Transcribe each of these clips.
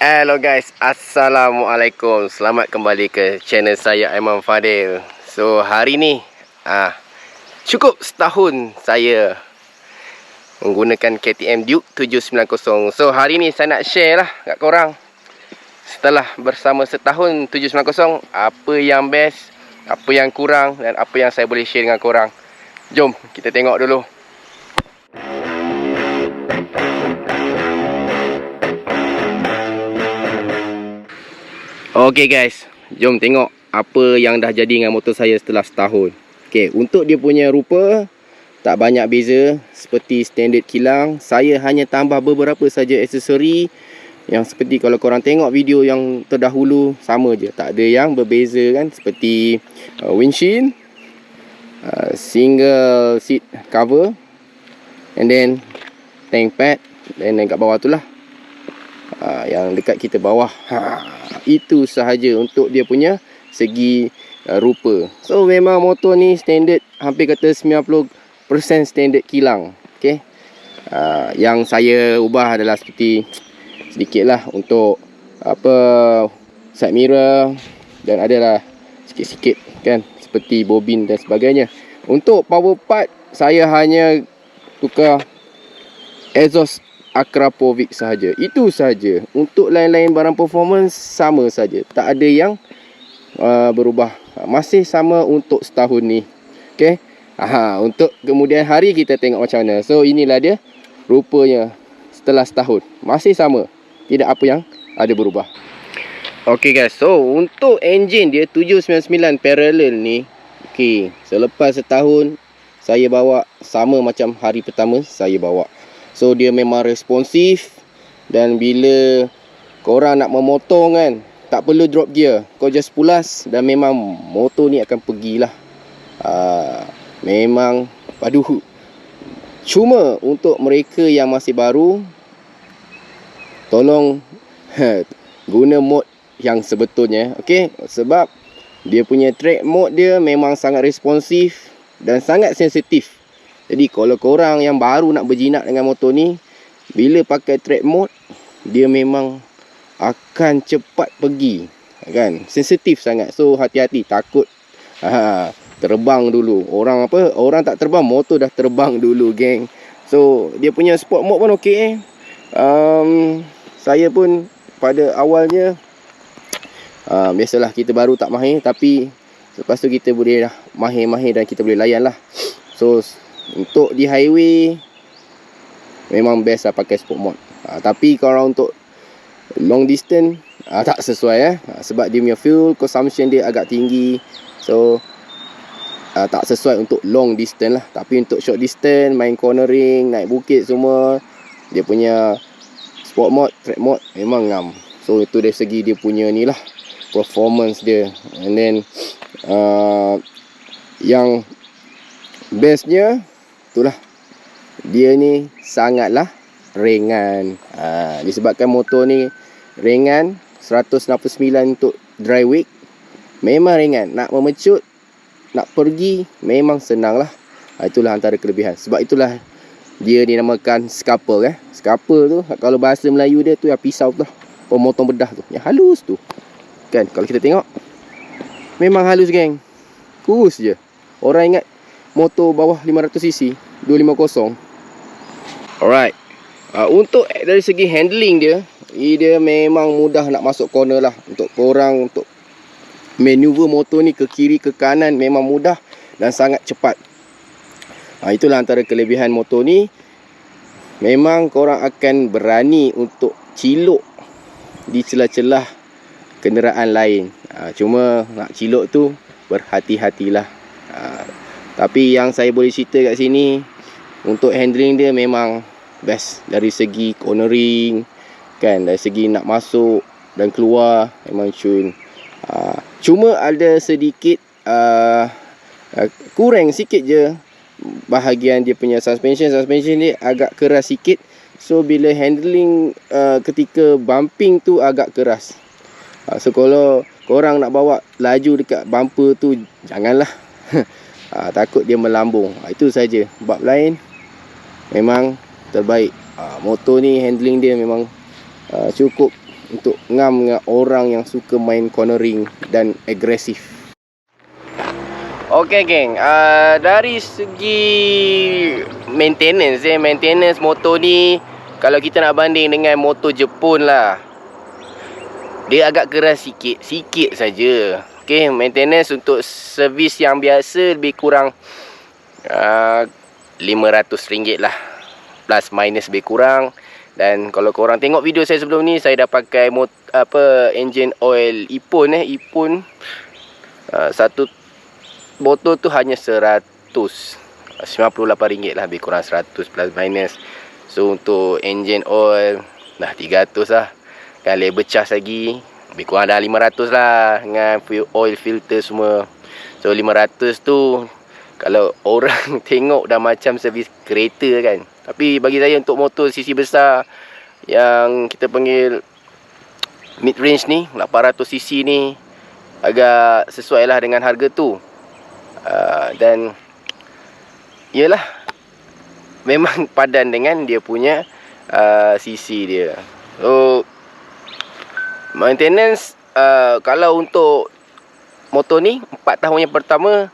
Hello guys, Assalamualaikum. Selamat kembali ke channel saya, Aiman Fadil. So hari ni cukup setahun saya menggunakan KTM Duke 790. So hari ni saya nak share lah kat korang, setelah bersama setahun 790, apa yang best, apa yang kurang, dan apa yang saya boleh share dengan korang. Jom kita tengok dulu. Okay guys, jom tengok apa yang dah jadi dengan motor saya setelah setahun. Okay, untuk dia punya rupa tak banyak beza seperti standard kilang. Saya hanya tambah beberapa saja aksesori yang seperti kalau korang tengok video yang terdahulu, sama je, tak ada yang berbeza kan. Seperti windshield, single seat cover, and then tank pad, dan kat bawah tu lah, yang dekat kita bawah. Itu sahaja untuk dia punya segi rupa. So memang motor ni standard, hampir kata 90% standard kilang. Okay, yang saya ubah adalah seperti sedikit lah untuk apa, side mirror, dan adalah sikit-sikit kan, seperti bobin dan sebagainya. Untuk power part, saya hanya tukar exhaust Akrapovic sahaja. Itu sahaja. Untuk lain-lain barang performance sama saja, tak ada yang berubah. Masih sama untuk setahun ni. Okay, untuk kemudian hari kita tengok macam mana. So inilah dia rupanya setelah setahun, masih sama, tidak apa yang ada berubah. Okay guys, so untuk enjin dia 799 parallel ni, okay, selepas setahun saya bawa sama macam hari pertama saya bawa. So dia memang responsif, dan bila korang nak memotong kan, tak perlu drop gear, kau just pulas dan memang motor ni akan pergilah. Memang paduh. Cuma untuk mereka yang masih baru, tolong guna mod yang sebetulnya. Okay, sebab dia punya track mode dia memang sangat responsif dan sangat sensitif. Jadi kalau korang yang baru nak berjinak dengan motor ni, bila pakai track mode, dia memang akan cepat pergi kan, sensitif sangat. So hati-hati, takut terbang dulu. Orang tak terbang, motor dah terbang dulu geng. So dia punya sport mode pun okey. Saya pun pada awalnya biasalah, kita baru tak mahir, tapi lepas tu kita boleh dah mahir-mahir dan kita boleh layan lah. So untuk di highway memang best lah pakai sport mode. Tapi kalau untuk long distance tak sesuai sebab dia punya fuel consumption dia agak tinggi. So tak sesuai untuk long distance lah. Tapi untuk short distance, main cornering, naik bukit semua, dia punya sport mode, track mode memang ngam. So itu dari segi dia punya ni lah, performance dia. And then yang bestnya itulah, dia ni sangatlah ringan. Disebabkan motor ni ringan, 169 untuk dry weight, memang ringan. Nak memecut, nak pergi memang senang lah. Itulah antara kelebihan. Sebab itulah dia dinamakan scalpel. Scalpel tu kalau bahasa Melayu dia tu yang pisau tu, pemotong bedah tu, yang halus tu kan. Kalau kita tengok memang halus geng, kurus je. Orang ingat motor bawah 500cc 250. Alright, untuk dari segi handling dia, dia memang mudah nak masuk corner lah. Untuk korang untuk maneuver motor ni ke kiri ke kanan memang mudah dan sangat cepat. Itulah antara kelebihan motor ni. Memang korang akan berani untuk cilok di celah-celah kenderaan lain. Cuma nak cilok tu berhati-hatilah. Tapi yang saya boleh cerita kat sini, untuk handling dia memang best dari segi cornering kan, dari segi nak masuk dan keluar memang cun. Cuma ada sedikit kurang sikit je bahagian dia punya suspension dia agak keras sikit. So bila handling ketika bumping tu agak keras. So kalau korang nak bawa laju dekat bumper tu, janganlah. Takut dia melambung. Itu saja. Bab lain memang terbaik. Motor ni handling dia memang cukup untuk ngam dengan orang yang suka main cornering dan agresif. Okay geng, dari segi maintenance motor ni, kalau kita nak banding dengan motor Jepun lah, dia agak keras sikit saja. Okay, maintenance untuk servis yang biasa lebih kurang RM500 lah, plus minus lebih kurang. Dan kalau korang tengok video saya sebelum ni, saya dah pakai engine oil Ipon satu botol tu hanya RM198 lah, lebih kurang 100 plus minus. So untuk engine oil dah 300 lah, kan labor charge lagi lebih kurang dah 500 lah, dengan oil filter semua. So 500 tu kalau orang tengok dah macam servis kereta kan. Tapi bagi saya untuk motor cc besar yang kita panggil mid range ni, 800cc ni, agak sesuai lah dengan harga tu. Dan yelah, memang padan dengan dia punya cc dia. So maintenance, kalau untuk motor ni 4 tahun yang pertama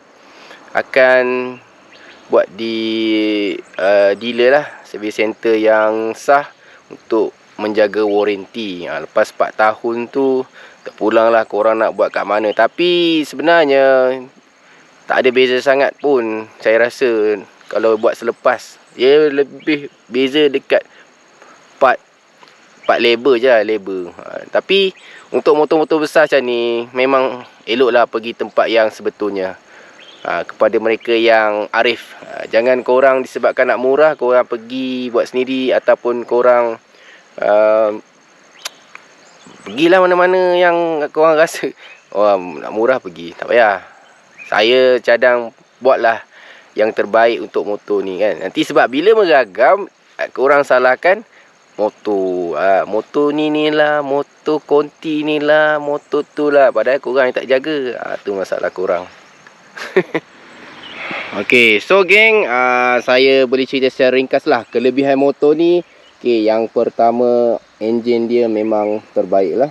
akan buat di dealer lah, service center yang sah untuk menjaga warranty. Lepas 4 tahun tu terpulang lah korang nak buat kat mana. Tapi sebenarnya tak ada beza sangat pun, saya rasa. Kalau buat selepas, dia lebih beza dekat part labor je lah, labor. Tapi untuk motor-motor besar macam ni, memang eloklah pergi tempat yang sebetulnya. Kepada mereka yang arif, jangan korang disebabkan nak murah, korang pergi buat sendiri. Ataupun korang pergilah mana-mana yang korang rasa nak murah, pergi, tak payah. Saya cadang buatlah yang terbaik untuk motor ni kan. Nanti sebab bila meragam, korang salahkan motor. Motor ni lah, motor konti ni lah, motor tu lah, padahal korang yang tak jaga. Tu masalah korang. Okay, so geng, saya boleh cerita secara ringkas lah kelebihan motor ni. Okay, yang pertama, enjin dia memang terbaik lah.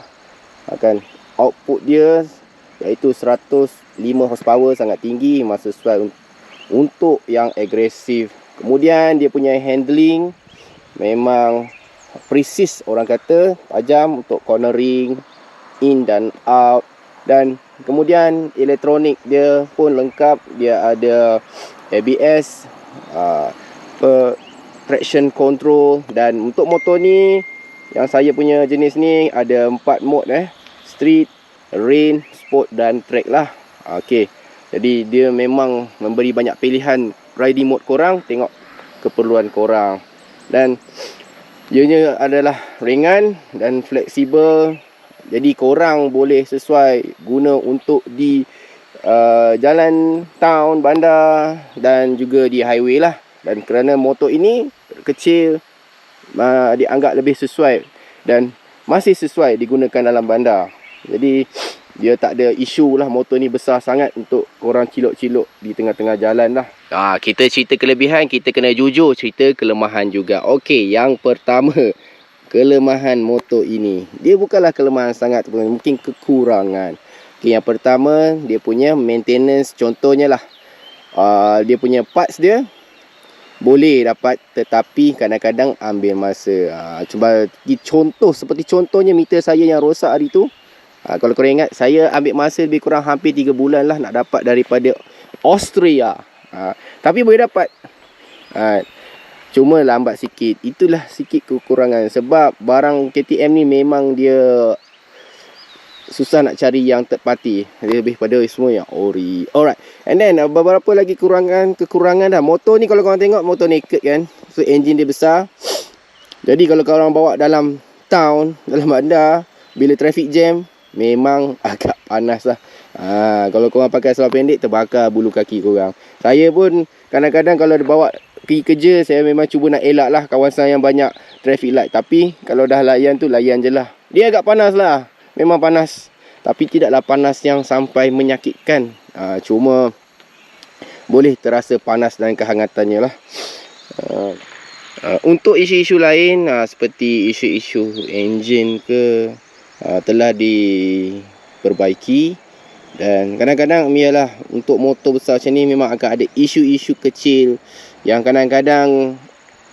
Output dia iaitu 105 horsepower, sangat tinggi, masa sesuai untuk yang agresif. Kemudian dia punya handling memang precis, orang kata tajam untuk cornering, in dan out. Dan kemudian elektronik dia pun lengkap. Dia ada ABS, traction control. Dan untuk motor ni, yang saya punya jenis ni, ada 4 mode street, rain, sport dan track lah. Okay, jadi dia memang memberi banyak pilihan riding mode korang, tengok keperluan korang. Dan ianya adalah ringan dan fleksibel, jadi korang boleh sesuai guna untuk di jalan town, bandar dan juga di highway lah. Dan kerana motor ini kecil, dianggap lebih sesuai dan masih sesuai digunakan dalam bandar. Jadi dia tak ada isu lah, motor ni besar sangat untuk korang cilok-cilok di tengah-tengah jalan lah. Kita cerita kelebihan, kita kena jujur cerita kelemahan juga. Okey, yang pertama, kelemahan motor ini, dia bukanlah kelemahan sangat, mungkin kekurangan. Okay, yang pertama, dia punya maintenance. Contohnya lah, dia punya parts dia boleh dapat, tetapi kadang-kadang ambil masa. Cuba contoh, seperti contohnya meter saya yang rosak hari tu. Kalau korang ingat, saya ambil masa lebih kurang hampir 3 bulan lah nak dapat daripada Austria. Tapi boleh dapat. Cuma lambat sikit. Itulah sikit kekurangan. Sebab barang KTM ni memang dia susah nak cari yang third party. Dia lebih pada semua yang ori. Alright. And then beberapa lagi kekurangan dah. Motor ni kalau korang tengok, motor naked kan. So engine dia besar. Jadi kalau korang bawa dalam town, dalam bandar, bila traffic jam, memang agak panas lah. Kalau korang pakai seluar pendek, terbakar bulu kaki korang. Saya pun kadang-kadang kalau bawa pergi kerja, saya memang cuba nak elak lah kawasan yang banyak traffic light. Tapi kalau dah layan tu, layan je lah. Dia agak panas lah, memang panas. Tapi tidaklah panas yang sampai menyakitkan. Cuma boleh terasa panas dan kehangatannya lah. Untuk isu-isu lain, seperti isu-isu enjin ke, telah diperbaiki. Dan kadang-kadang ialah untuk motor besar macam ni memang agak ada isu-isu kecil yang kadang-kadang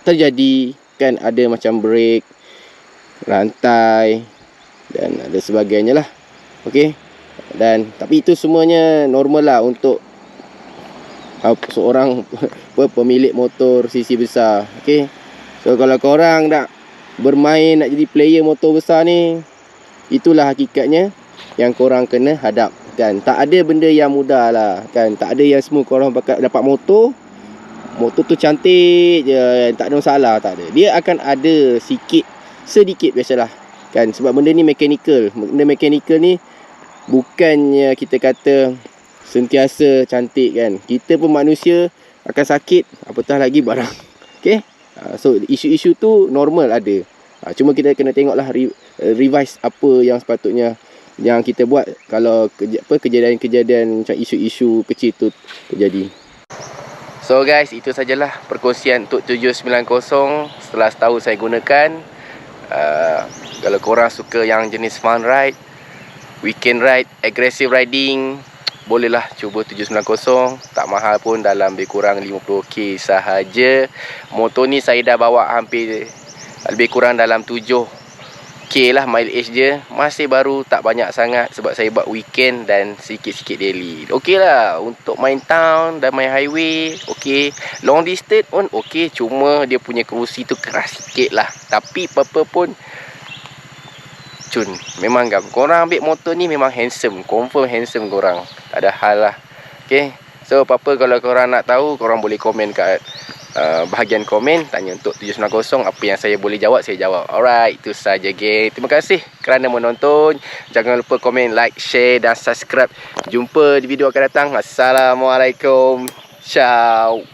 terjadi kan, ada macam brake, rantai dan ada sebagainya lah. Okey. Dan tapi itu semuanya normal lah untuk seorang pemilik motor CC besar. Okey. So kalau korang nak bermain, nak jadi player motor besar ni, itulah hakikatnya yang korang kena hadap kan. Tak ada benda yang mudah lah kan. Tak ada yang semua korang dapat motor tu cantik je, tak ada masalah, tak ada. Dia akan ada sedikit biasalah kan, sebab benda ni mechanical. Benda mechanical ni bukannya kita kata sentiasa cantik kan. Kita pun manusia akan sakit, apatah lagi barang. Okay. So isu-isu tu normal ada. Cuma kita kena tengoklah revise apa yang sepatutnya yang kita buat kalau kejadian-kejadian macam isu-isu kecil tu terjadi. So guys, itu sajalah perkongsian untuk 790 setelah setahun saya gunakan. Kalau korang suka yang jenis fun ride, weekend ride, aggressive riding, bolehlah cuba 790. Tak mahal pun, dalam lebih kurang 50k sahaja. Motor ni saya dah bawa hampir lebih kurang dalam 7k lah mileage dia. Masih baru, tak banyak sangat sebab saya buat weekend dan sikit-sikit daily. Okey lah untuk main town dan main highway. Okey, long distance pun okey. Cuma dia punya kerusi tu keras sikit lah. Tapi apa-apa pun cun, memang kan korang ambil motor ni memang handsome. Confirm handsome korang, tak ada hal lah. Okey, so apa-apa kalau korang nak tahu, korang boleh komen kat bahagian komen, tanya untuk 790. Apa yang saya boleh jawab, saya jawab. Alright, itu saja geng. Terima kasih kerana menonton. Jangan lupa komen, like, share dan subscribe. Jumpa di video akan datang. Assalamualaikum. Ciao.